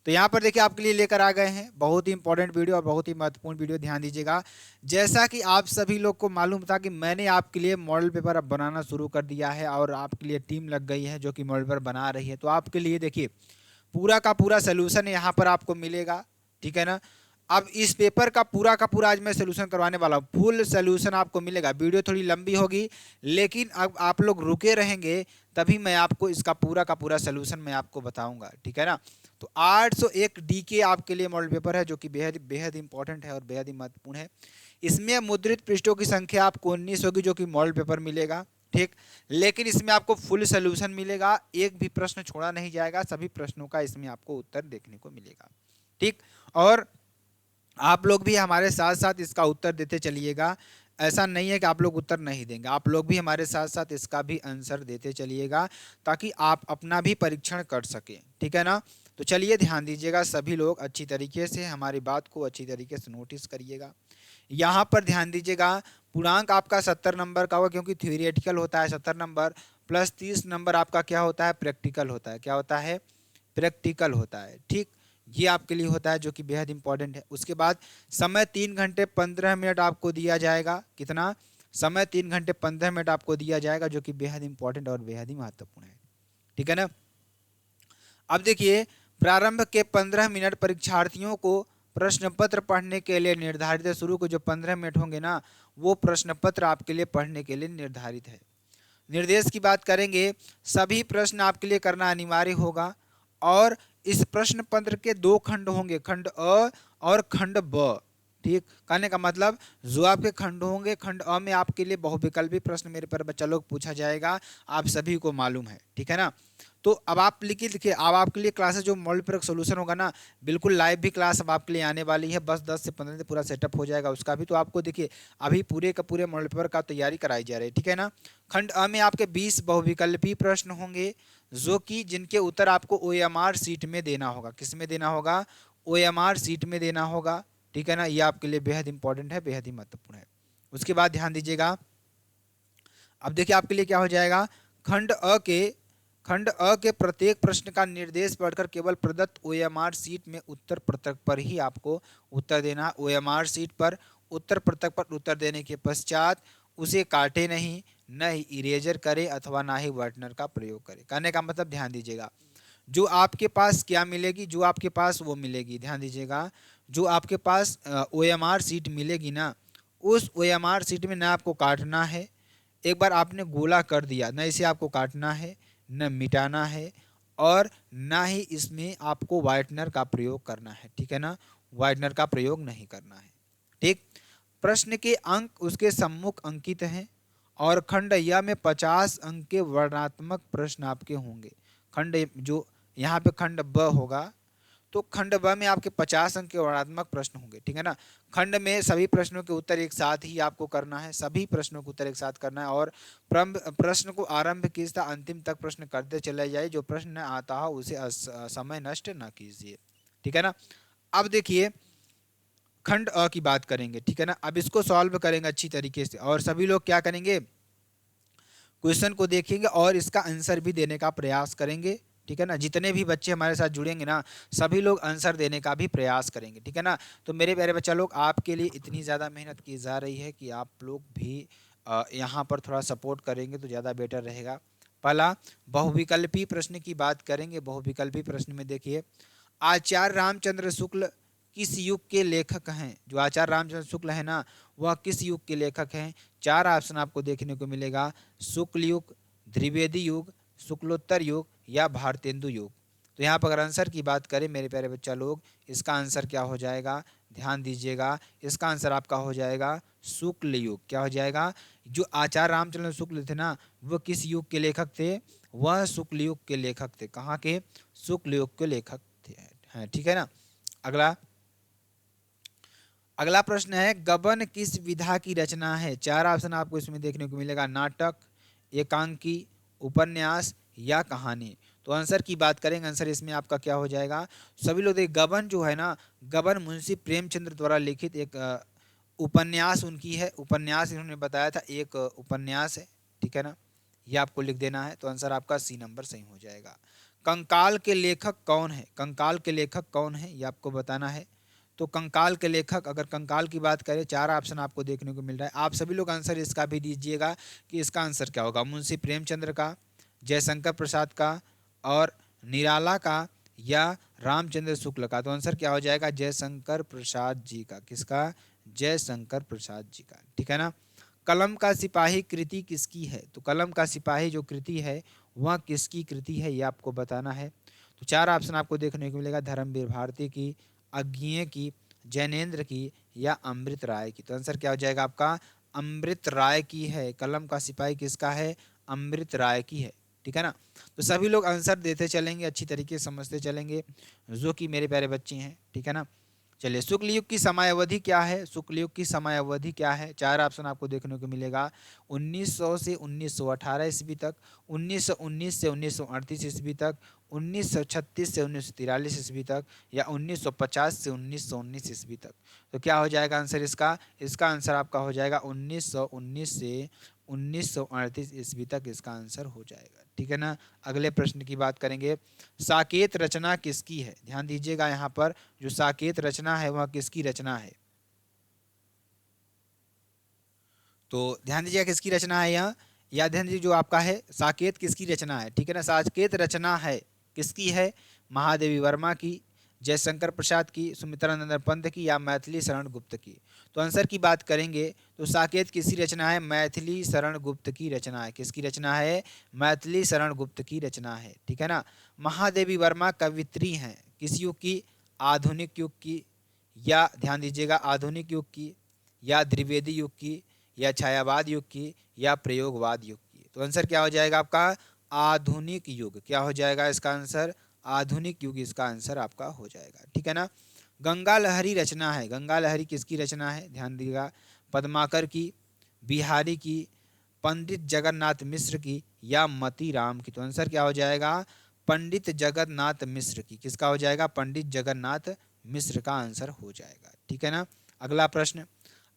तो यहाँ पर देखिए आपके लिए लेकर आ गए हैं बहुत ही इंपॉर्टेंट वीडियो और बहुत ही महत्वपूर्ण वीडियो, ध्यान दीजिएगा। जैसा कि आप सभी लोग को मालूम था कि मैंने आपके लिए मॉडल पेपर अब बनाना शुरू कर दिया है और आपके लिए टीम लग गई है जो कि मॉडल पेपर बना रही है। तो आपके लिए देखिए पूरा का पूरा सोल्यूशन यहाँ पर आपको मिलेगा, ठीक है ना। अब इस पेपर का पूरा आज मैं सोल्यूशन करवाने वाला हूँ, फुल सोल्यूशन आपको मिलेगा। वीडियो थोड़ी लंबी होगी लेकिन अब आप लोग रुके रहेंगे तभी मैं आपको इसका पूरा का पूरा सोल्यूशन मैं आपको बताऊंगा, ठीक है ना। तो 801 DK आपके लिए मॉडल पेपर है जो कि बेहद बेहद इंपॉर्टेंट है और बेहद ही महत्वपूर्ण है। इसमें मुद्रित पृष्ठों की संख्या आपको 19 होगी जो कि मॉडल पेपर मिलेगा, ठीक। लेकिन इसमें आपको फुल सोल्यूशन मिलेगा, एक भी प्रश्न छोड़ा नहीं जाएगा, सभी प्रश्नों का इसमें आपको उत्तर देखने को मिलेगा, ठीक। और आप लोग भी हमारे साथ साथ इसका उत्तर देते चलिएगा। ऐसा नहीं है कि आप लोग उत्तर नहीं देंगे, आप लोग भी हमारे साथ साथ इसका भी आंसर देते चलिएगा ताकि आप अपना भी परीक्षण कर सकें, ठीक है ना। तो चलिए ध्यान दीजिएगा, सभी लोग अच्छी तरीके से हमारी बात को अच्छी तरीके से नोटिस करिएगा। यहाँ पर ध्यान दीजिएगा, पूर्णांक आपका 70 नंबर का होगा क्योंकि थ्योरेटिकल होता है 70 नंबर, प्लस 30 नंबर आपका क्या होता है, प्रैक्टिकल होता है। क्या होता है, प्रैक्टिकल होता है, ठीक। ये आपके लिए होता है जो कि बेहद इंपॉर्टेंट है। उसके बाद समय 3 घंटे 15 मिनट आपको दिया जाएगा। कितना समय, 3 घंटे 15 मिनट आपको दिया जाएगा जो कि बेहद इंपॉर्टेंट और बेहद ही महत्वपूर्ण है, ठीक है ना। अब देखिए, प्रारंभ के 15 मिनट परीक्षार्थियों को प्रश्न पत्र पढ़ने के लिए निर्धारित है। शुरू के जो 15 मिनट होंगे ना, वो प्रश्न पत्र आपके लिए पढ़ने के लिए निर्धारित है। निर्देश की बात करेंगे, सभी प्रश्न आपके लिए करना अनिवार्य होगा और इस प्रश्न पत्र के 2 खंड होंगे, खंड अ और खंड ब, ठीक। कहने का मतलब जो आपके खंड होंगे, खंड अ में आपके लिए बहुविकल्पी प्रश्न मेरे पर बच्चा लोग पूछा जाएगा, आप सभी को मालूम है, ठीक है ना। तो अब आप लिखिए, अब आपके लिए क्लासेस जो मॉडल पेपर सोल्यूशन होगा ना, बिल्कुल लाइव भी क्लास अब आपके लिए आने वाली है, बस 10 से 15 दिन पूरा सेटअप हो जाएगा उसका भी। तो आपको देखिए अभी पूरे का पूरे मॉडल पेपर का तैयारी कराई जा रही है, ठीक है ना। खंड अ में आपके 20 बहुविकल्पी प्रश्न होंगे जो कि जिनके उत्तर आपको OMR सीट में देना होगा। किस में देना होगा, OMR सीट में देना होगा, ठीक है ना। ये आपके लिए बेहद इंपॉर्टेंट है, बेहद ही महत्वपूर्ण है। उसके बाद ध्यान दीजिएगा, अब देखिए आपके लिए क्या हो जाएगा, खंड अ के प्रत्येक प्रश्न का निर्देश पढ़कर केवल प्रदत्त OMR सीट में उत्तर पृथक पर ही आपको उत्तर देना। OMR सीट पर उत्तर पृथक पर उत्तर देने के पश्चात उसे काटे नहीं, न ही इरेजर करे अथवा ना ही व्हाइटनर का प्रयोग करे। कहने का मतलब ध्यान दीजिएगा, जो आपके पास क्या मिलेगी, जो आपके पास वो मिलेगी। ध्यान दीजिएगा, जो आपके पास OMR सीट मिलेगी ना, उस OMR सीट में ना आपको काटना है, एक बार आपने गोला कर दिया न इसे आपको काटना है, न मिटाना है और ना ही इसमें आपको वाइटनर का प्रयोग करना है, ठीक है ना। वाइटनर का प्रयोग नहीं करना है, ठीक। प्रश्न के अंक उसके सम्मुख अंकित हैं और खंड य में 50 अंक के वर्णनात्मक प्रश्न आपके होंगे। खंड जो यहाँ पे खंड ब होगा, तो खंड ब में आपके 50 अंक के वर्णनात्मक प्रश्न होंगे, ठीक है ना। खंड में सभी प्रश्नों के उत्तर एक साथ ही आपको करना है, सभी प्रश्नों के उत्तर एक साथ करना है और प्रश्न को आरंभ कीजिए अंतिम तक प्रश्न करते चले जाइए, जो प्रश्न आता हो उसे समय नष्ट ना कीजिए, ठीक है ना। अब देखिए खंड अ की बात करेंगे, ठीक है ना। अब इसको सॉल्व करेंगे अच्छी तरीके से और सभी लोग क्या करेंगे, क्वेश्चन को देखेंगे और इसका आंसर भी देने का प्रयास करेंगे, ठीक है ना। जितने भी बच्चे हमारे साथ जुड़ेंगे ना, सभी लोग आंसर देने का भी प्रयास करेंगे, ठीक है ना। तो मेरे प्यारे बच्चा लोग, आपके लिए इतनी ज़्यादा मेहनत की जा रही है कि आप लोग भी यहाँ पर थोड़ा सपोर्ट करेंगे तो ज़्यादा बेटर रहेगा। पहला बहुविकल्पी प्रश्न की बात करेंगे। बहुविकल्पी प्रश्न में देखिए, आचार्य रामचंद्र शुक्ल किस युग के लेखक हैं। जो आचार्य रामचंद्र शुक्ल है ना, वह किस युग के लेखक हैं। 4 ऑप्शन आपको देखने को मिलेगा, शुक्ल युग, द्विवेदी युग, शुक्लोत्तर युग या भारतेंदु युग। तो यहाँ पर अगर आंसर की बात करें मेरे प्यारे बच्चा लोग, इसका आंसर क्या हो जाएगा, ध्यान दीजिएगा, इसका आंसर आपका हो जाएगा शुक्ल युग। क्या हो जाएगा, जो आचार्य रामचंद्र शुक्ल थे ना, वो किस युग के लेखक थे, वह शुक्ल युग के लेखक थे। कहाँ के, शुक्ल युग के लेखक थे, ठीक है ना। अगला अगला प्रश्न है, गबन किस विधा की रचना है। 4 ऑप्शन आपको इसमें देखने को मिलेगा, नाटक, एकांकी, उपन्यास या कहानी। तो आंसर की बात करेंगे, आंसर इसमें आपका क्या हो जाएगा, सभी लोग देख, गबन जो है ना, गबन मुंशी प्रेमचंद्र द्वारा लिखित एक उपन्यास उनकी है। उपन्यास इन्होंने बताया था, एक उपन्यास है, ठीक है ना। ये आपको लिख देना है। तो आंसर आपका C नंबर सही हो जाएगा। कंकाल के लेखक कौन है? कंकाल के लेखक कौन है ये आपको बताना है। तो कंकाल के लेखक, अगर कंकाल की बात करें, 4 ऑप्शन आपको देखने को मिल रहा है। आप सभी लोग आंसर इसका भी दीजिएगा कि इसका आंसर क्या होगा। मुंशी प्रेमचंद्र का, जयशंकर प्रसाद का और निराला का या रामचंद्र शुक्ल का। तो आंसर क्या हो जाएगा? जयशंकर प्रसाद जी का। किसका? जयशंकर प्रसाद जी का, ठीक है ना। कलम का सिपाही कृति किसकी है? तो कलम का सिपाही जो कृति है वह किसकी कृति है ये आपको बताना है। तो 4 ऑप्शन आपको देखने को मिलेगा, धर्मवीर भारती की, अज्ञेय की, जैनेन्द्र की या अमृत राय की। तो आंसर क्या हो जाएगा आपका? अमृत राय की है। कलम का सिपाही किसका है? अमृत राय की है, ठीक है ना। तो सभी लोग आंसर देते चलेंगे, अच्छी तरीके से समझते चलेंगे, जो कि मेरे प्यारे बच्चे हैं, ठीक है ना। चलिए, शुक्ल युग की समयावधि क्या है? शुक्ल युग की समयावधि क्या है? 4 ऑप्शन आपको देखने को मिलेगा, 1900 से 1918 ईस्वी तक, 1919 से 1938 ईस्वी तक, 1936 से 1943 ईस्वी तक या 1950 से 1919 ईस्वी तक। तो क्या हो जाएगा आंसर इसका? इसका आंसर आपका हो जाएगा 1919 से 1938 ईस्वी तक इसका आंसर हो जाएगा, ठीक है ना। अगले प्रश्न की बात करेंगे, साकेत रचना किसकी है? ध्यान दीजिएगा, यहाँ पर जो साकेत रचना है वह किसकी रचना है? तो ध्यान दीजिएगा किसकी रचना है यहाँ, या ध्यान दीजिए जो आपका है साकेत किसकी रचना है, ठीक है ना। साकेत रचना है किसकी है? महादेवी वर्मा की, जयशंकर प्रसाद की, सुमित्रानंद पंत की या मैथिली शरण गुप्त की। तो आंसर की बात करेंगे तो साकेत किसकी रचना है? मैथिली शरण गुप्त की रचना है। किसकी रचना है? मैथिली शरण गुप्त की रचना है, ठीक है ना। महादेवी वर्मा कवित्री हैं, किस युग की? आधुनिक युग की, या ध्यान दीजिएगा आधुनिक युग की, या द्विवेदी युग की, या छायावाद युग की, या प्रयोगवाद युग की। तो आंसर क्या हो जाएगा आपका? आधुनिक युग। क्या हो जाएगा इसका आंसर? आधुनिक युग इसका आंसर आपका हो जाएगा, ठीक है ना। गंगा लहरी रचना है, गंगा लहरी किसकी रचना है? ध्यान दीजिएगा, पद्माकर की, बिहारी की, पंडित जगन्नाथ मिश्र की या मती राम की। तो आंसर क्या हो जाएगा? पंडित जगन्नाथ मिश्र की। किसका हो जाएगा? पंडित जगन्नाथ मिश्र का आंसर हो जाएगा, ठीक है ना। अगला प्रश्न,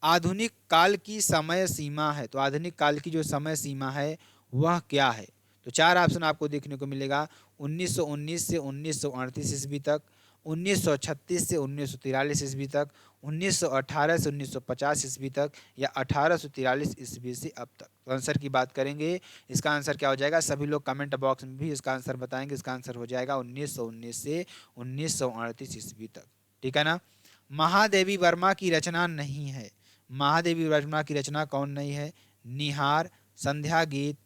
आधुनिक काल की समय सीमा है, तो आधुनिक काल की जो समय सीमा है वह क्या है? तो 4 ऑप्शन आपको देखने को मिलेगा, 1919 से 1938 ईस्वी तक, 1936 से 1943 ईस्वी तक, 1918 से 1950 ईस्वी तक या 1843 ईस्वी से अब तक। तो आंसर की बात करेंगे, इसका आंसर क्या हो जाएगा? सभी लोग कमेंट बॉक्स में भी इसका आंसर बताएंगे। इसका आंसर हो जाएगा 1919 से 1938 ईस्वी तक, ठीक है ना। महादेवी वर्मा की रचना नहीं है, महादेवी वर्मा की रचना कौन नहीं है? निहार, संध्या गीत,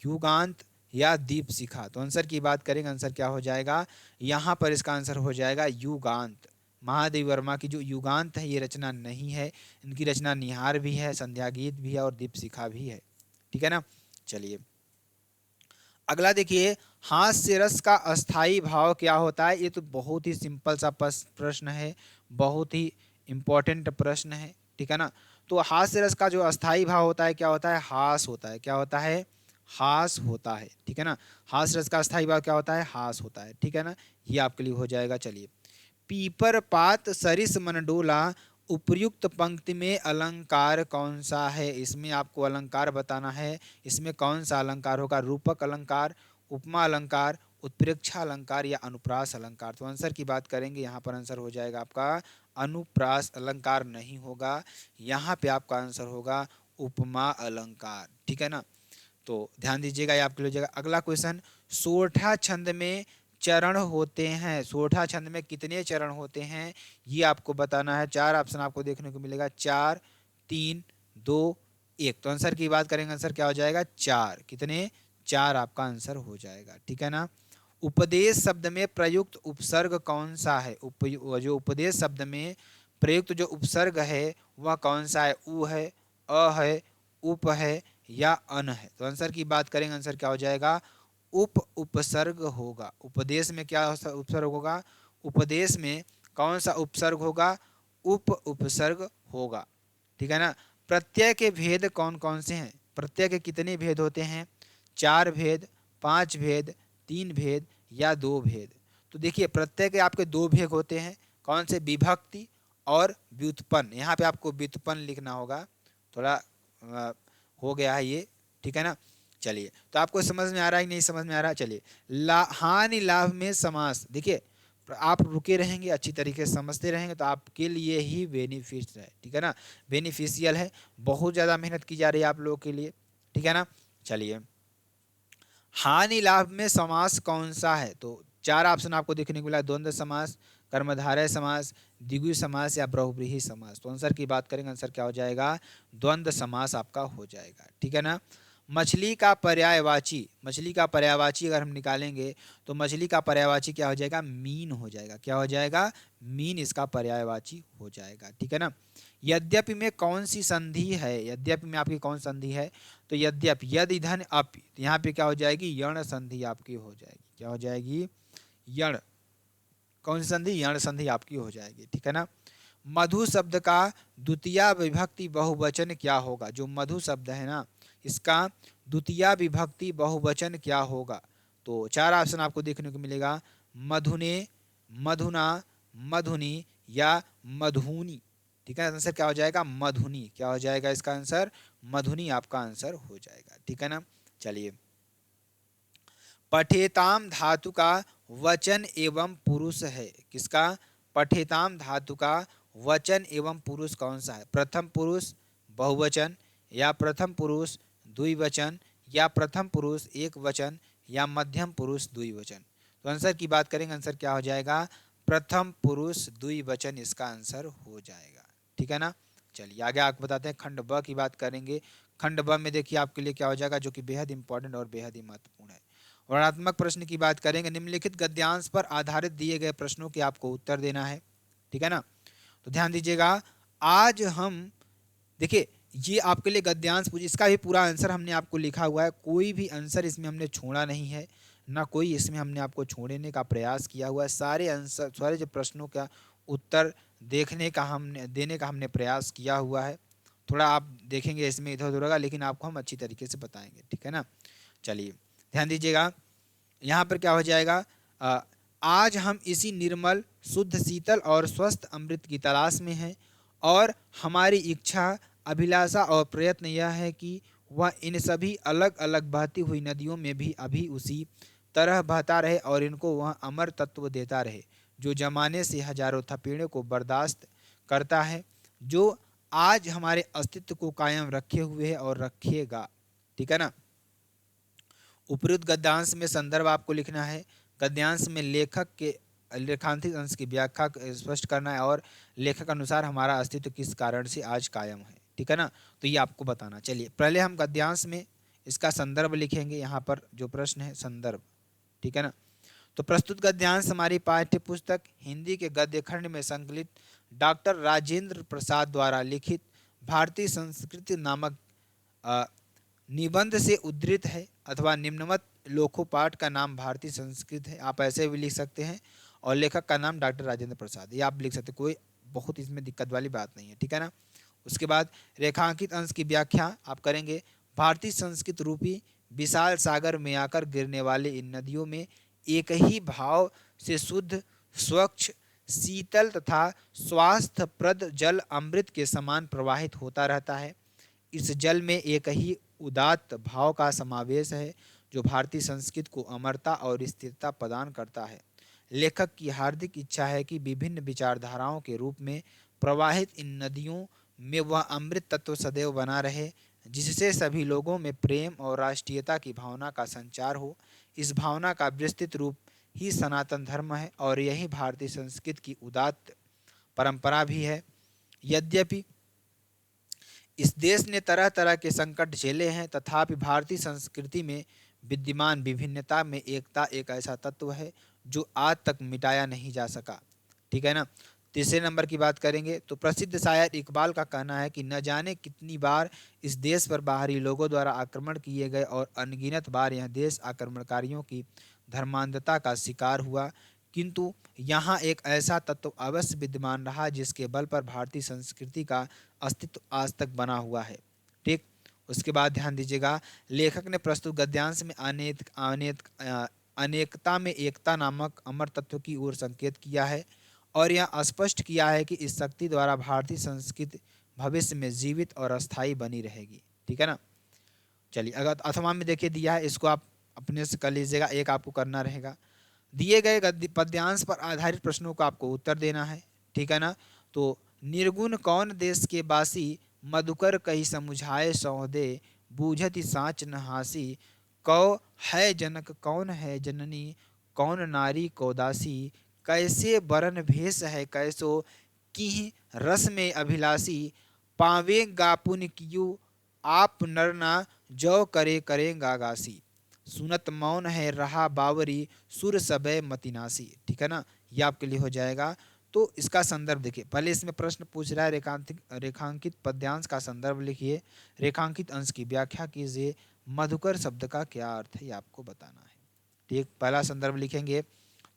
युगांत या दीप शिखा। तो आंसर की बात करेंगे, आंसर क्या हो जाएगा? यहाँ पर इसका आंसर हो जाएगा युगांत। महादेवी वर्मा की जो युगांत है ये रचना नहीं है, इनकी रचना निहार भी है, संध्या गीत भी है और दीप शिखा भी है, ठीक है ना। चलिए अगला देखिए, हास्य रस का अस्थाई भाव क्या होता है? ये तो बहुत ही सिंपल सा प्रश्न है, बहुत ही इंपॉर्टेंट प्रश्न है, ठीक है ना। तो हास्य रस का जो अस्थाई भाव होता है क्या होता है? हास होता है। क्या होता है? हास होता है, ठीक है ना। हास्य रस का अस्थाई भाव क्या होता है? हास होता है, ठीक है ना। ये आपके लिए हो जाएगा। चलिए, पीपर पात सरिस मन डोला, उपर्युक्त पंक्ति में अलंकार कौन सा है? इसमें आपको अलंकार बताना है। इसमें कौन सा अलंकार होगा? रूपक अलंकार, उपमा अलंकार, उत्प्रेक्षा अलंकार या अनुप्रास अलंकार। तो आंसर की बात करेंगे, यहाँ पर आंसर हो जाएगा आपका अनुप्रास अलंकार नहीं होगा, यहाँ पे आपका आंसर होगा उपमा अलंकार, ठीक है ना। तो ध्यान दीजिएगा, ये आपके लिए हो जाएगा। अगला क्वेश्चन, सोरठा छंद में चरण होते हैं, सोरठा छंद में कितने चरण होते हैं ये आपको बताना है। 4 ऑप्शन आपको देखने को मिलेगा, 4, 3, 2, 1। तो आंसर की बात करेंगे, आंसर क्या हो जाएगा? 4। कितने? 4 आपका आंसर हो जाएगा, ठीक है ना। उपदेश शब्द में प्रयुक्त उपसर्ग कौन सा है? जो उपदेश शब्द में प्रयुक्त जो उपसर्ग है वह कौन सा है? उ है, अ है, उप है या अन है। तो आंसर की बात करेंगे, आंसर क्या हो जाएगा? उपसर्ग होगा। उपदेश में क्या उपसर्ग होगा? उपदेश में कौन सा उपसर्ग होगा? उपसर्ग होगा, ठीक है ना। प्रत्यय के भेद कौन कौन से हैं? प्रत्यय के कितने भेद होते हैं? 4 भेद, 5 भेद, 3 भेद या 2 भेद। तो देखिए, प्रत्यय के आपके 2 भेद होते हैं, कौन से? विभक्ति और व्युत्पन्न। यहाँ पे आपको व्युत्पन्न लिखना होगा, थोड़ा हो गया है ये, ठीक है ना। चलिए, तो आपको समझ में आ रहा है कि नहीं समझ में आ रहा है? चलिए, हानि लाभ में समास, देखिए आप रुके रहेंगे, अच्छी तरीके से समझते रहेंगे तो आपके लिए ही बेनिफिट है, ठीक है ना, बेनिफिशियल है। बहुत ज़्यादा मेहनत की जा रही है आप लोगों के लिए, ठीक है ना। चलिए, हानि लाभ में समास कौन सा है? तो चार ऑप्शन आपको देखने को मिला, द्वंद्व समास, कर्मधारय समास, द्विगु समास या बहुव्रीहि समास। तो आंसर की बात करेंगे, आंसर क्या हो जाएगा? द्वंद्व समास आपका हो जाएगा, ठीक है ना। मछली का पर्यायवाची, मछली का पर्यायवाची अगर हम निकालेंगे तो मछली का पर्यायवाची क्या हो जाएगा? मीन हो जाएगा। क्या हो जाएगा? मीन इसका पर्यायवाची हो जाएगा, ठीक है ना। यद्यपि में कौन सी संधि है? यद्यपि में आपकी कौन संधि है? तो यद्यपि, यदि धन अपि, यहाँ पे क्या हो जाएगी? यण संधि आपकी हो जाएगी। क्या हो जाएगी? यण। कौन सी संधि? यण संधि आपकी हो जाएगी, ठीक है ना। मधु शब्द का द्वितीय विभक्ति बहुवचन क्या होगा? जो मधु शब्द है ना, इसका द्वितीय विभक्ति बहुवचन क्या होगा? तो चार ऑप्शन आपको देखने को मिलेगा, मधुने, मधुना, मधुनी या मधुनी, ठीक है। आंसर क्या हो जाएगा? मधुनी। क्या हो जाएगा इसका आंसर? मधुनी आपका आंसर हो जाएगा, ठीक है ना। चलिए, पठेताम धातु का वचन एवं पुरुष है, किसका? पठेताम धातु का वचन एवं पुरुष कौन सा है? प्रथम पुरुष बहुवचन, या प्रथम पुरुष द्विवचन, या प्रथम पुरुष एक वचन, या मध्यम पुरुष द्विवचन। तो आंसर की बात करेंगे, आंसर क्या हो जाएगा? प्रथम पुरुष द्विवचन इसका आंसर हो जाएगा, ठीक है ना। चलिए, आगे आपको बताते हैं, खंड ब की बात करेंगे। खंड ब में देखिए आपके लिए क्या हो जाएगा, जो कि बेहद इंपॉर्टेंट और बेहद ही महत्वपूर्ण है। वर्णनात्मक प्रश्न की बात करेंगे। निम्नलिखित गद्यांश पर आधारित दिए गए प्रश्नों के आपको उत्तर देना है, ठीक है ना। तो ध्यान दीजिएगा, आज हम, देखिए ये आपके लिए गद्यांश पूछ, इसका भी पूरा आंसर हमने आपको लिखा हुआ है, कोई भी आंसर इसमें हमने छोड़ा नहीं है, ना कोई इसमें हमने आपको छोड़ने का प्रयास किया हुआ है। सारे आंसर, सारे जो प्रश्नों का उत्तर देने का हमने प्रयास किया हुआ है। थोड़ा आप देखेंगे इसमें इधर उधर होगा, लेकिन आपको हम अच्छी तरीके से बताएंगे, ठीक है ना। चलिए, ध्यान दीजिएगा, यहाँ पर क्या हो जाएगा? आज हम इसी निर्मल, शुद्ध, शीतल और स्वस्थ अमृत की तलाश में हैं, और हमारी इच्छा, अभिलाषा और प्रयत्न यह है कि वह इन सभी अलग अलग बहती हुई नदियों में भी अभी उसी तरह बहता रहे, और इनको वह अमर तत्व देता रहे जो जमाने से हजारों थपेड़ों को बर्दाश्त करता है, जो आज हमारे अस्तित्व को कायम रखे हुए है और रखेगा, ठीक है ना। उपयुक्त गद्यांश में संदर्भ आपको लिखना है, गद्यांश में लेखक के लेखांकित अंश की व्याख्या स्पष्ट करना है, और लेखक अनुसार हमारा अस्तित्व किस कारण से आज कायम है, ठीक है ना। तो ये आपको बताना। चलिए, पहले हम गद्यांश में इसका संदर्भ लिखेंगे, यहाँ पर जो प्रश्न है संदर्भ, ठीक है ना। तो प्रस्तुत गद्यांश हमारी पाठ्य पुस्तक हिंदी के गद्य खंड में संकलित डॉक्टर राजेंद्र प्रसाद द्वारा लिखित भारतीय संस्कृति नामक निबंध से उद्धृत है, अथवा निम्नवत लोकोपाठ का नाम भारतीय संस्कृत है, आप ऐसे भी लिख सकते हैं, और लेखक का नाम डॉक्टर राजेंद्र प्रसाद, ये आप लिख सकते हैं, कोई बहुत इसमें दिक्कत वाली बात नहीं है, ठीक है ना। उसके बाद रेखांकित अंश की व्याख्या आप करेंगे, भारतीय संस्कृत रूपी विशाल सागर में आकर गिरने वाले इन नदियों में एक ही भाव से शुद्ध, स्वच्छ, शीतल तथा स्वास्थ्यप्रद जल अमृत के समान प्रवाहित होता रहता है। इस जल में एक ही उदात्त भाव का समावेश है जो भारतीय संस्कृति को अमरता और स्थिरता प्रदान करता है। लेखक की हार्दिक इच्छा है कि विभिन्न विचारधाराओं के रूप में प्रवाहित इन नदियों में वह अमृत तत्व सदैव बना रहे, जिससे सभी लोगों में प्रेम और राष्ट्रीयता की भावना का संचार हो। इस भावना का विस्तृत रूप ही सनातन धर्म है, और यही भारतीय संस्कृति की उदात्त परंपरा भी है। यद्यपि इस देश ने तरह तरह के संकट झेले हैं, तथापि भारतीय संस्कृति में विद्यमान विभिन्नता में एकता एक ऐसा तत्व है जो आज तक मिटाया नहीं जा सका, ठीक है ना। तीसरे नंबर की बात करेंगे, तो प्रसिद्ध शायर इकबाल का कहना है कि न जाने कितनी बार इस देश पर बाहरी लोगों द्वारा आक्रमण किए गए, और अनगिनत बार यह देश आक्रमणकारियों की धर्मांधता का शिकार हुआ, किंतु यहाँ एक ऐसा तत्व अवश्य विद्यमान रहा जिसके बल पर भारतीय संस्कृति का अस्तित्व आज तक बना हुआ है, ठीक। उसके बाद ध्यान दीजिएगा, लेखक ने प्रस्तुत गद्यांश में अनेकता में एकता नामक अमर तत्व की ओर संकेत किया है, और यह स्पष्ट किया है कि इस शक्ति द्वारा भारतीय संस्कृति भविष्य में जीवित और अस्थायी बनी रहेगी, ठीक है ना। चलिए, अगर अथवा में देखिए दिया है, इसको आप अपने से कर लीजिएगा, एक आपको करना रहेगा। दिए गए पद्यांश पर आधारित प्रश्नों का आपको उत्तर देना है, ठीक है ना। तो निर्गुण कौन देश के बासी, मधुकर कही समुझाए सौदे, बूझति साँच न हासी, कौ है जनक कौन है जननी, कौन नारी को दासी, कैसे बरन भेष है कैसो, की रस में अभिलाषी, पावेगा पुन कियु आप नरना, जो करे करेगा गासी, सुनत मौन है रहा बावरी, सुर सबे मतिनासी। ठीक है ना, ये आपके लिए हो जाएगा। तो इसका संदर्भ देखिए, पहले इसमें प्रश्न पूछ रहा है रेखांकित पद्यांश का संदर्भ लिखिए, रेखांकित अंश की व्याख्या कीजिए, मधुकर शब्द का क्या अर्थ है ये आपको बताना है। ठीक, पहला संदर्भ लिखेंगे।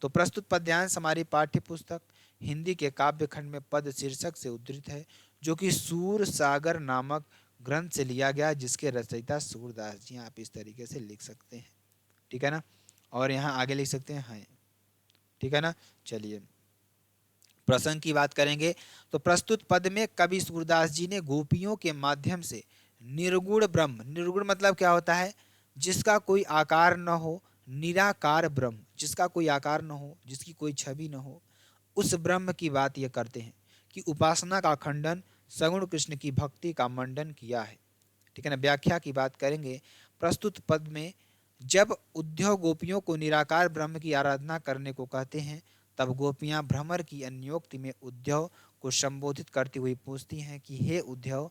तो प्रस्तुत पद्यांश हमारी पाठ्य पुस्तक हिंदी के काव्य खंड में पद शीर्षक से उद्धृत है, जो कि सूर सागर नामक ग्रंथ से लिया गया, जिसके रचयिता सूरदास जी। आप इस तरीके से लिख सकते हैं, ठीक है ना। और यहाँ आगे लिख सकते हैं, ठीक है ना। चलिए, प्रसंग की बात करेंगे तो प्रस्तुत पद में कवि सूरदास जी ने गोपियों के माध्यम से निर्गुण ब्रह्म, निर्गुण मतलब क्या होता है, जिसका कोई आकार न हो, निराकार ब्रह्म, जिसका कोई आकार न हो, जिसकी कोई छवि न हो, उस ब्रह्म की बात ये करते हैं कि उपासना का खंडन, सगुण कृष्ण की भक्ति का मंडन किया है, ठीक है ना। व्याख्या की बात करेंगे, प्रस्तुत पद में जब उद्धव गोपियों को निराकार ब्रह्म की आराधना करने को कहते हैं, तब गोपियां भ्रमर की अन्योक्ति में उद्धव को संबोधित करती हुई पूछती हैं कि हे उद्धव,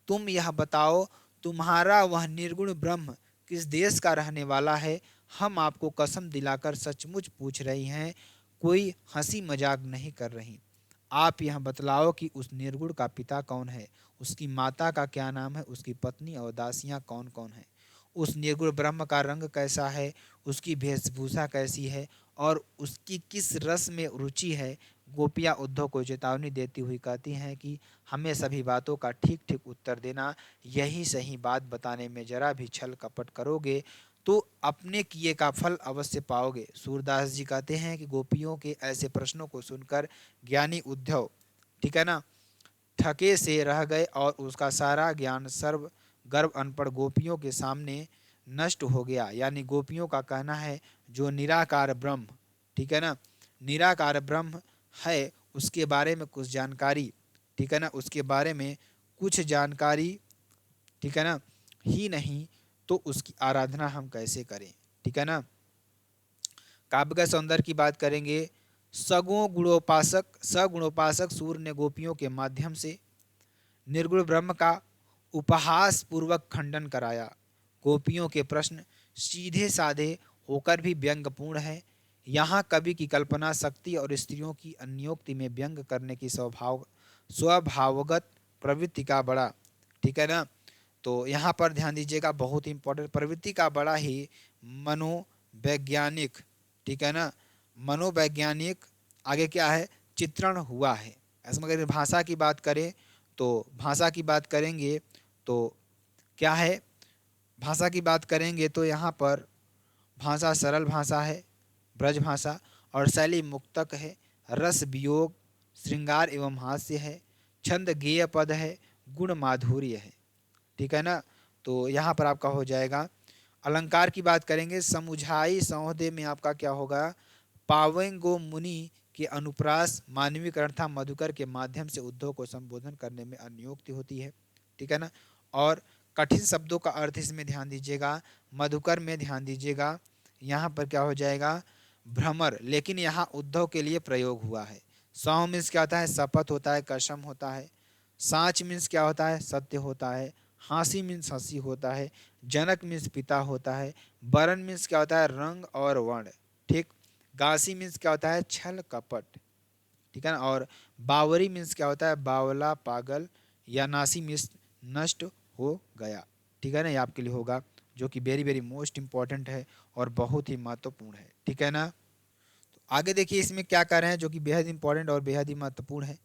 तुम यह बताओ, तुम्हारा वह निर्गुण ब्रह्म किस देश का रहने वाला है। हम आपको कसम दिलाकर सचमुच पूछ रही हैं, कोई हंसी मजाक नहीं कर रही। आप यह बतलाओ कि उस निर्गुण का पिता कौन है, उसकी माता का क्या नाम है, उसकी पत्नी और दासियां कौन कौन है, उस निर्गुण ब्रह्म का रंग कैसा है, उसकी वेशभूषा कैसी है और उसकी किस रस में रुचि है। गोपियाँ उद्धव को चेतावनी देती हुई कहती हैं कि हमें सभी बातों का ठीक ठीक उत्तर देना, यही सही बात बताने में जरा भी छल कपट करोगे तो अपने किए का फल अवश्य पाओगे। सूरदास जी कहते हैं कि गोपियों के ऐसे प्रश्नों को सुनकर ज्ञानी उद्धव, ठीक है ना, थके से रह गए और उसका सारा ज्ञान सर्व गर्भ अनपढ़ गोपियों के सामने नष्ट हो गया। यानी गोपियों का कहना है जो निराकार ब्रह्म, ठीक है ना, निराकार ब्रह्म है, उसके बारे में कुछ जानकारी, ठीक है ना, उसके बारे में कुछ जानकारी, ठीक है ना, ही नहीं तो उसकी आराधना हम कैसे करें, ठीक है ना। काव्य का सौंदर्य की बात करेंगे, सगुणोपासक सूर्य ने गोपियों के माध्यम से निर्गुण ब्रह्म का उपहास पूर्वक खंडन कराया। गोपियों के प्रश्न सीधे साधे होकर भी व्यंग्यपूर्ण है। यहाँ कवि की कल्पना शक्ति और स्त्रियों की अन्योक्ति में व्यंग करने की स्वभावगत प्रवृत्ति का बड़ा, ठीक है ना। तो यहाँ पर ध्यान दीजिएगा, बहुत इंपॉर्टेंट, प्रवृत्ति का बड़ा ही मनोवैज्ञानिक, ठीक है ना, मनोवैज्ञानिक आगे क्या है, चित्रण हुआ है। ऐसे मगर भाषा की बात करें तो भाषा की बात करेंगे तो क्या है, भाषा की बात करेंगे तो यहाँ पर भाषा सरल भाषा है, ब्रज भाषा, और शैली मुक्तक है, रस वियोग श्रृंगार एवं हास्य है, छंद गेय पद है, गुण माधुर्य है, ठीक है ना। तो यहाँ पर आपका हो जाएगा। अलंकार की बात करेंगे, समुझाई सौदे में आपका क्या होगा, पावेंगो मुनि के अनुप्रास मानवीकरण था, मधुकर के माध्यम से उद्धव को संबोधन करने में अन्योक्ति होती है, ठीक है ना। और कठिन शब्दों का अर्थ इसमें ध्यान दीजिएगा, मधुकर में ध्यान दीजिएगा, यहाँ पर क्या हो जाएगा, भ्रमर, लेकिन यहाँ उद्धव के लिए प्रयोग हुआ है। सौ मीन्स क्या होता है, शपथ होता है, कसम होता है। साँच मीन्स क्या होता है, सत्य होता है। हाँसी मीन्स हंसी होता है। जनक मीन्स पिता होता है। बरन मीन्स क्या होता है, रंग और वर्ण, ठीक। गासी मीन्स क्या होता है, छल कपट, ठीक है ना। और बावरी मीन्स क्या होता है, बावला पागल, या नासी मीन्स नष्ट हो गया, ठीक है ना। ये आपके लिए होगा, जो कि वेरी वेरी मोस्ट इंपॉर्टेंट है और बहुत ही महत्वपूर्ण है, ठीक है ना। तो आगे देखिए इसमें क्या कर रहे हैं, जो कि बेहद इंपॉर्टेंट और बेहद ही महत्वपूर्ण है।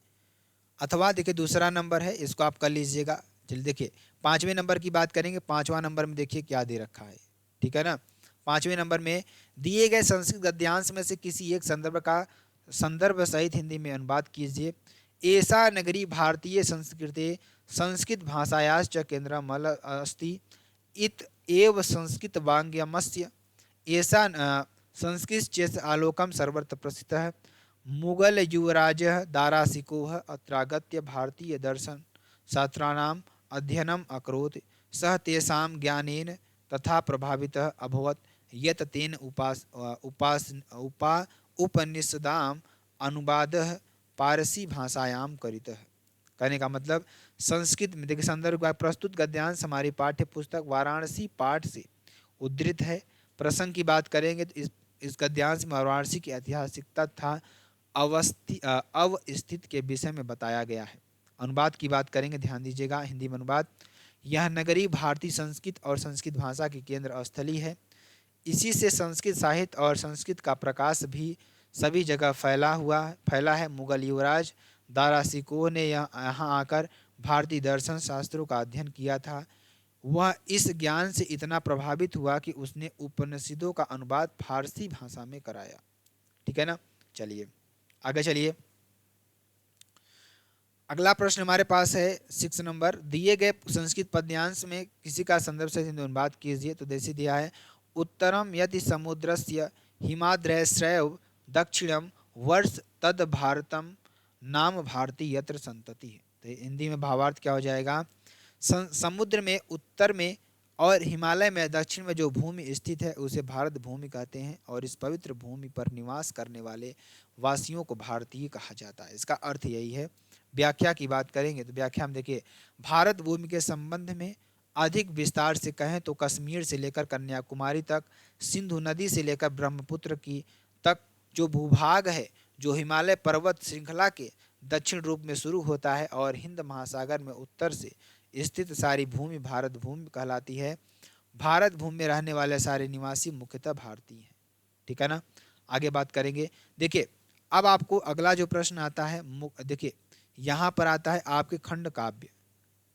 अथवा देखिए दूसरा नंबर है, इसको आप कर लीजिएगा। चलिए देखिए, पाँचवें नंबर की बात करेंगे। पाँचवां नंबर में देखिए क्या दे रखा है, ठीक है ना। पाँचवें नंबर में दिए गए संस्कृत गद्यांश में से किसी एक संदर्भ सहित हिंदी में अनुवाद कीजिए। ऐसा नगरी भारतीय संस्कृते संस्कृत भाषायाश्च केंद्रमल अस्ति, इत एव संस्कृत वाङ्मयस्य ऐसा संस्कृत चेत आलोकम सर्वत्र प्रसिद्धः मुगल युवराजः दारासिकोः अत्रागत्य भारतीय दर्शन शास्त्राणाम् अध्ययनम् अकरोत् सः तेषां ज्ञानेन तथा प्रभावितः अभवत् यत् तेन उपनिषदाम् अनुवादः पारसी भाषायां करितः। कहने का मतलब संस्कृत में देखिए संदर्भ का प्रस्तुत गद्यांश हमारी पाठ्य पुस्तक वाराणसी पाठ से उद्धृत है। प्रसंग की बात करेंगे तो इस गद्यांश में वाराणसी की ऐतिहासिकता तथा अवस्थित के विषय में बताया गया है। अनुवाद की बात करेंगे, ध्यान दीजिएगा, हिंदी में अनुवाद। यह नगरी भारतीय संस्कृत और संस्कृत भाषा की केंद्र स्थली है। इसी से संस्कृत साहित्य और संस्कृत का प्रकाश भी सभी जगह फैला है। मुगल युवराज दारासिकोह ने यहाँ आकर भारतीय दर्शन शास्त्रों का अध्ययन किया था। वह इस ज्ञान से इतना प्रभावित हुआ कि उसने उपनिषदों का अनुवाद फारसी भाषा में कराया। ठीक है ना, चलिए आगे चलिए। अगला प्रश्न हमारे पास है 6 नंबर, दिए गए संस्कृत पद्यांश में किसी का संदर्भ से अनुवाद कीजिए। तो जैसे दिया है, उत्तरम यदि समुद्रस्य हिमाद्रैश्रैव दक्षिणम वर्ष तद भारतम नाम भारती यत्र संतति। तो हिंदी में भावार्थ क्या हो जाएगा, समुद्र में उत्तर में और हिमालय में दक्षिण में जो भूमि स्थित है उसे भारत भूमि कहते हैं और इस पवित्र भूमि पर निवास करने वाले वासियों को भारतीय कहा जाता है। इसका अर्थ यही है। व्याख्या की बात करेंगे तो व्याख्या में देखिए, भारत भूमि के संबंध में अधिक विस्तार से कहें तो कश्मीर से लेकर कन्याकुमारी तक, सिंधु नदी से लेकर ब्रह्मपुत्र की तक जो भूभाग है, जो हिमालय पर्वत श्रृंखला के दक्षिण रूप में शुरू होता है और हिंद महासागर में उत्तर से स्थित सारी भूमि भारत भूमि कहलाती है। भारत भूमि में रहने वाले सारे निवासी मुख्यतः भारतीय हैं। ठीक है ना, आगे बात करेंगे। देखिए अब आपको अगला जो प्रश्न आता है, देखिए यहाँ पर आता है आपके खंड काव्य।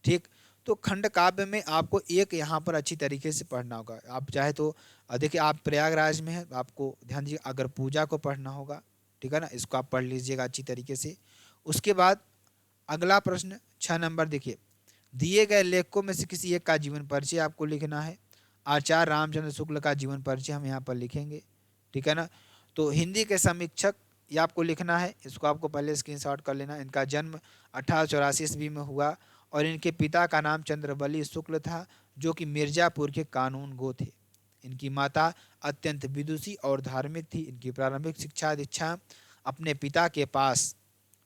ठीक, तो खंड काव्य में आपको एक यहाँ पर अच्छी तरीके से पढ़ना होगा। आप चाहे तो देखिए आप प्रयागराज में है, आपको ध्यान दीजिए अगर पूजा को पढ़ना होगा। ठीक है ना, इसको आप पढ़ लीजिएगा अच्छी तरीके से। उसके बाद अगला प्रश्न 6 नंबर, देखिए दिए गए लेखकों में से किसी एक का जीवन परिचय आपको लिखना है। आचार्य रामचंद्र शुक्ल का जीवन परिचय हम यहाँ पर लिखेंगे। ठीक है ना, तो हिंदी के समीक्षक ये आपको लिखना है, इसको आपको पहले स्क्रीनशॉट कर लेना। इनका जन्म 1884 ईस्वी में हुआ और इनके पिता का नाम चंद्रबली शुक्ल था जो कि मिर्जापुर के कानून गो थे। इनकी माता अत्यंत विदुषी और धार्मिक थी। इनकी प्रारंभिक शिक्षा दीक्षा अपने पिता के पास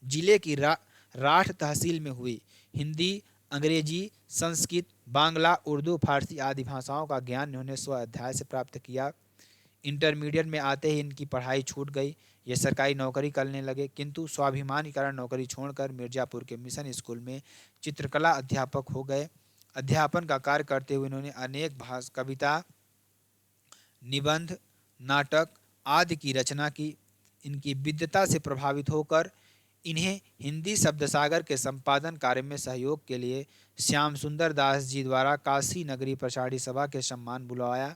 जिले की राठ तहसील में हुई। हिंदी, अंग्रेजी, संस्कृत, बांग्ला, उर्दू, फारसी आदि भाषाओं का ज्ञान इन्होंने स्वाध्याय से प्राप्त किया। इंटरमीडिएट में आते ही इनकी पढ़ाई छूट गई, ये सरकारी नौकरी करने लगे, किंतु स्वाभिमान के कारण नौकरी छोड़कर मिर्जापुर के मिशन स्कूल में चित्रकला अध्यापक हो गए। अध्यापन का कार्य करते हुए इन्होंने अनेक कविता, निबंध, नाटक आदि की रचना की। इनकी विद्वता से प्रभावित होकर इन्हें हिंदी शब्दसागर के संपादन कार्य में सहयोग के लिए श्याम सुंदर दास जी द्वारा काशी नगरी पछाड़ी सभा के सम्मान बुलाया।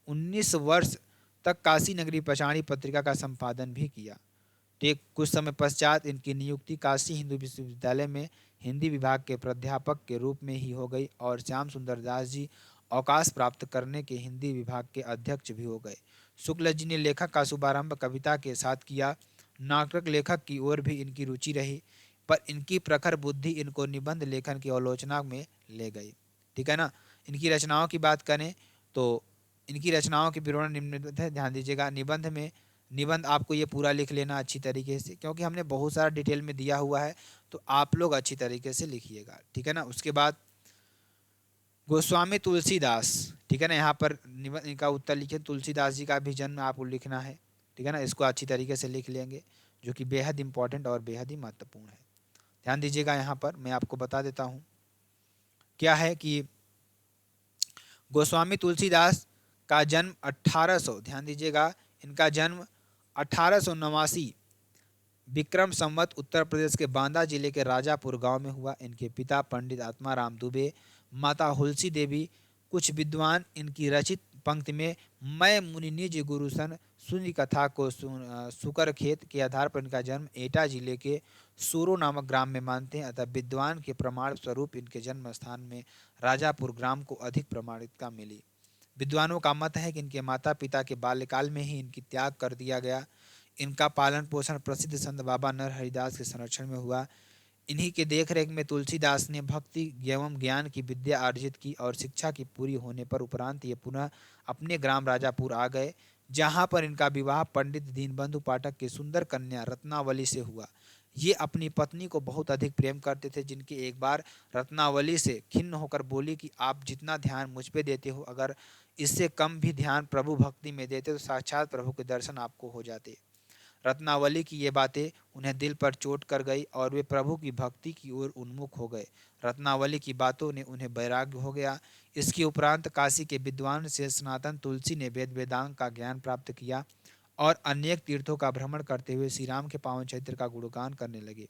19 वर्ष तक काशी नगरी पछाड़ी पत्रिका का संपादन भी किया। ठीक कुछ समय पश्चात इनकी नियुक्ति काशी हिंदू विश्वविद्यालय में हिंदी विभाग के प्राध्यापक के रूप में ही हो गई और श्याम सुंदर दास जी अवकाश प्राप्त करने के हिंदी विभाग के अध्यक्ष भी हो गए। शुक्ल जी ने लेखक का शुभारंभ कविता के साथ किया। नाटक लेखक की ओर भी इनकी रुचि रही, पर इनकी प्रखर बुद्धि इनको निबंध लेखन की आलोचना में ले गई। ठीक है ना, इनकी रचनाओं की बात करें तो इनकी रचनाओं के विवरण निम्नलिखित है, ध्यान दीजिएगा। निबंध आपको ये पूरा लिख लेना अच्छी तरीके से, क्योंकि हमने बहुत सारा डिटेल में दिया हुआ है, तो आप लोग अच्छी तरीके से लिखिएगा। ठीक है ना, उसके बाद गोस्वामी तुलसीदास, ठीक है ना, यहाँ पर निबंध इनका उत्तर लिखे। तुलसीदास जी का भी जन्म आपको लिखना है। ठीक है ना, इसको अच्छी तरीके से लिख लेंगे, जो कि बेहद इंपॉर्टेंट और बेहद ही महत्वपूर्ण है। ध्यान दीजिएगा, यहाँ पर मैं आपको बता देता हूँ क्या है कि गोस्वामी तुलसीदास का जन्म 1800, ध्यान दीजिएगा, इनका जन्म 1889 विक्रम संवत उत्तर प्रदेश के बांदा जिले के राजापुर गांव में हुआ। इनके पिता पंडित आत्माराम दुबे, माता हुलसी देवी। कुछ विद्वान इनकी रचित पंक्ति में मैं मुनि निज गुरुसन शून्य कथा को सुकर खेत के आधार पर इनका जन्म एटा जिले के सूरो नामक ग्राम में मानते हैं। अतः विद्वान के प्रमाण स्वरूप इनके जन्म स्थान में राजापुर ग्राम को अधिक प्रमाणिकता मिली। विद्वानों का मत है कि इनके माता पिता के बाल्यकाल में ही इनकी त्याग कर दिया गया। इनका पालन पोषण प्रसिद्ध संत बाबा नरहरिदास के संरक्षण में हुआ। इन्हीं के देखरेख में तुलसीदास ने भक्ति एवं ज्ञान की विद्या अर्जित की और शिक्षा की पूरी होने पर उपरांत ये पुनः अपने ग्राम राजापुर आ गए, जहां पर इनका विवाह पंडित दीनबंधु पाठक की सुंदर कन्या रत्नावली से हुआ। ये अपनी पत्नी को बहुत अधिक प्रेम करते थे, जिनकी एक बार रत्नावली से खिन्न होकर बोली कि आप जितना ध्यान मुझ पे देते हो, अगर इससे कम भी ध्यान प्रभु भक्ति में देते तो साक्षात प्रभु के दर्शन आपको हो जाते। रत्नावली की ये बातें उन्हें दिल पर चोट कर गई और वे प्रभु की भक्ति की ओर उन्मुख हो गए। रत्नावली की बातों ने उन्हें वैराग्य हो गया। इसके उपरांत काशी के विद्वान से सनातन तुलसी ने वेद वेदांग का ज्ञान प्राप्त किया और अनेक तीर्थों का भ्रमण करते हुए श्री राम के पावन चरित्र का गुणगान करने लगे।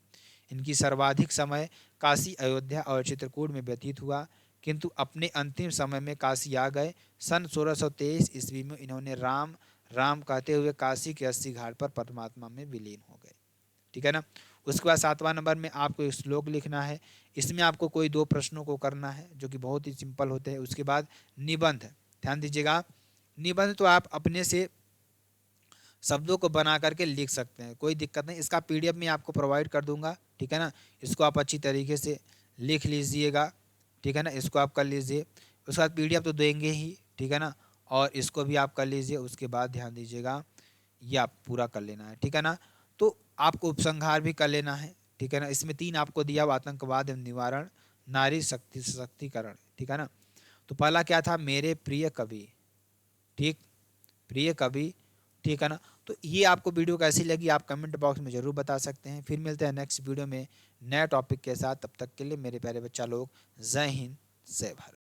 इनकी सर्वाधिक समय काशी, अयोध्या और चित्रकूट में व्यतीत हुआ, किंतु अपने अंतिम समय में काशी आ गए। सन 1623 ईस्वी में इन्होंने राम राम कहते हुए काशी के 80 घाट पर परमात्मा में विलीन हो गए। ठीक है ना। उसके बाद 7वां नंबर में आपको एक श्लोक लिखना है। इसमें आपको कोई 2 प्रश्नों को करना है जो कि बहुत ही सिंपल होते हैं। उसके बाद निबंध, ध्यान दीजिएगा, निबंध तो आप अपने से शब्दों को बना करके लिख सकते हैं, कोई दिक्कत नहीं। इसका PDF मैं आपको प्रोवाइड कर दूंगा, ठीक है ना। इसको आप अच्छी तरीके से लिख लीजिएगा, ठीक है ना। इसको आप कर लीजिए, उसके बाद PDF तो देंगे ही, ठीक है ना, और इसको भी आप कर लीजिए। उसके बाद ध्यान दीजिएगा ये आप पूरा कर लेना है, ठीक है ना। तो आपको उपसंहार भी कर लेना है, ठीक है ना। इसमें 3 आपको दिया हुआ, आतंकवाद एवं निवारण, नारी शक्ति सशक्तिकरण, ठीक है ना। तो पहला क्या था, मेरे प्रिय कवि, ठीक, प्रिय कवि, ठीक है ना। तो ये आपको वीडियो कैसी लगी आप कमेंट बॉक्स में ज़रूर बता सकते हैं। फिर मिलते हैं नेक्स्ट वीडियो में नए टॉपिक के साथ। तब तक के लिए मेरे प्यारे बच्चा लोग, जय हिंद, जय भारत।